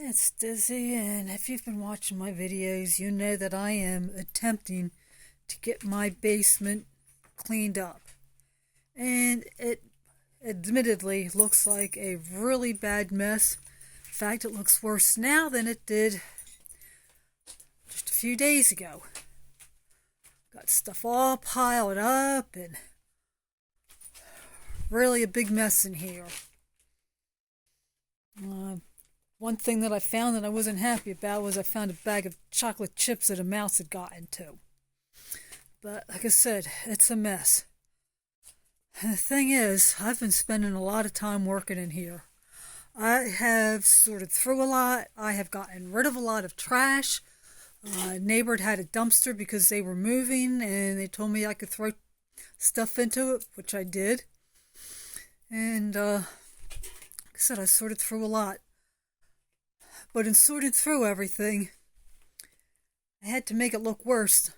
It's Dizzy, and if you've been watching my videos, you know that I am attempting to get my basement cleaned up. And it admittedly looks like a really bad mess. In fact, it looks worse now than it did just a few days ago. Got stuff all piled up and really a big mess in here. One thing that I found that I wasn't happy about was I found a bag of chocolate chips that a mouse had gotten to. But like I said, it's a mess. And the thing is, I've been spending a lot of time working in here. I have sorted through a lot. I have gotten rid of a lot of trash. Neighbor had a dumpster because they were moving and they told me I could throw stuff into it, which I did. And like I said, I sorted through a lot. But in sorting through everything, I had to make it look worse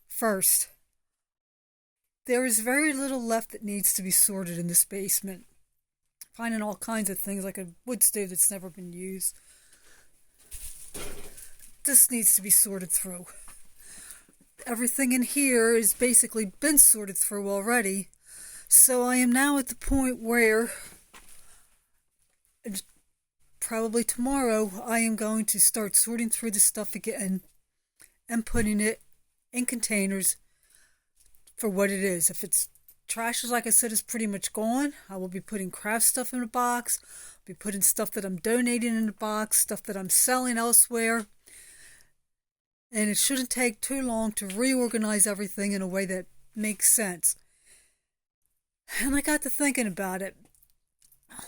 first. There is very little left that needs to be sorted in this basement. Finding all kinds of things like a wood stove that's never been used. This needs to be sorted through. Everything in here has basically been sorted through already. So I am now at the point where probably tomorrow I am going to start sorting through the stuff again and putting it in containers for what it is. If it's trash, like I said, is pretty much gone, I will be putting craft stuff in a box, be putting stuff that I'm donating in a box, stuff that I'm selling elsewhere. And it shouldn't take too long to reorganize everything in a way that makes sense. And I got to thinking about it.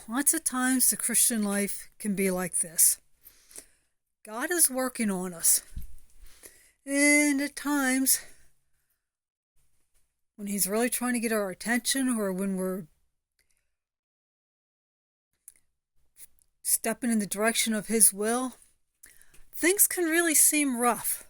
Lots of times the Christian life can be like this. God is working on us. And at times, when He's really trying to get our attention, or when we're stepping in the direction of His will, things can really seem rough.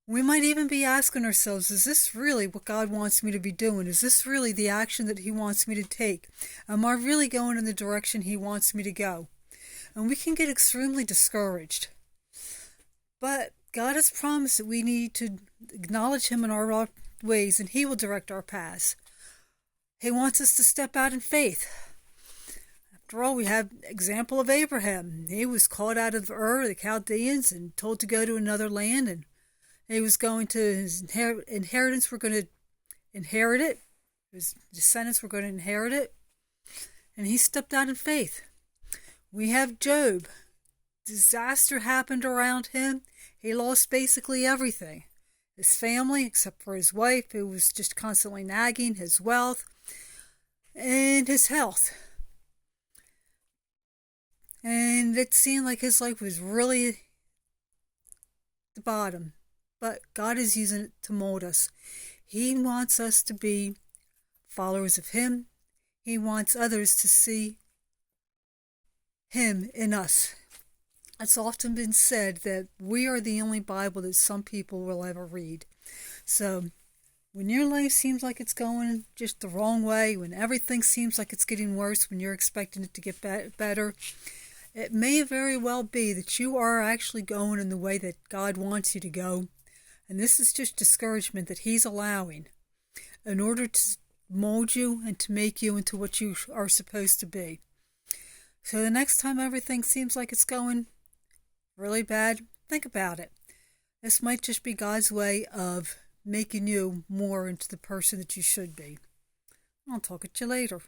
We might even be asking ourselves, is this really what God wants me to be doing? Is this really the action that He wants me to take? Am I really going in the direction He wants me to go? And we can get extremely discouraged. But God has promised that we need to acknowledge Him in our ways, and He will direct our paths. He wants us to step out in faith. After all, we have example of Abraham. He was called out of Ur, the Chaldeans, and told to go to another land, and he was going to, his inheritance were going to inherit it. His descendants were going to inherit it. And he stepped out in faith. We have Job. Disaster happened around him. He lost basically everything. His family, except for his wife, who was just constantly nagging, his wealth, and his health. And it seemed like his life was really the bottom. But God is using it to mold us. He wants us to be followers of Him. He wants others to see Him in us. It's often been said that we are the only Bible that some people will ever read. So when your life seems like it's going just the wrong way, when everything seems like it's getting worse, when you're expecting it to get better, it may very well be that you are actually going in the way that God wants you to go. And this is just discouragement that He's allowing in order to mold you and to make you into what you are supposed to be. So the next time everything seems like it's going really bad, think about it. This might just be God's way of making you more into the person that you should be. I'll talk at you later.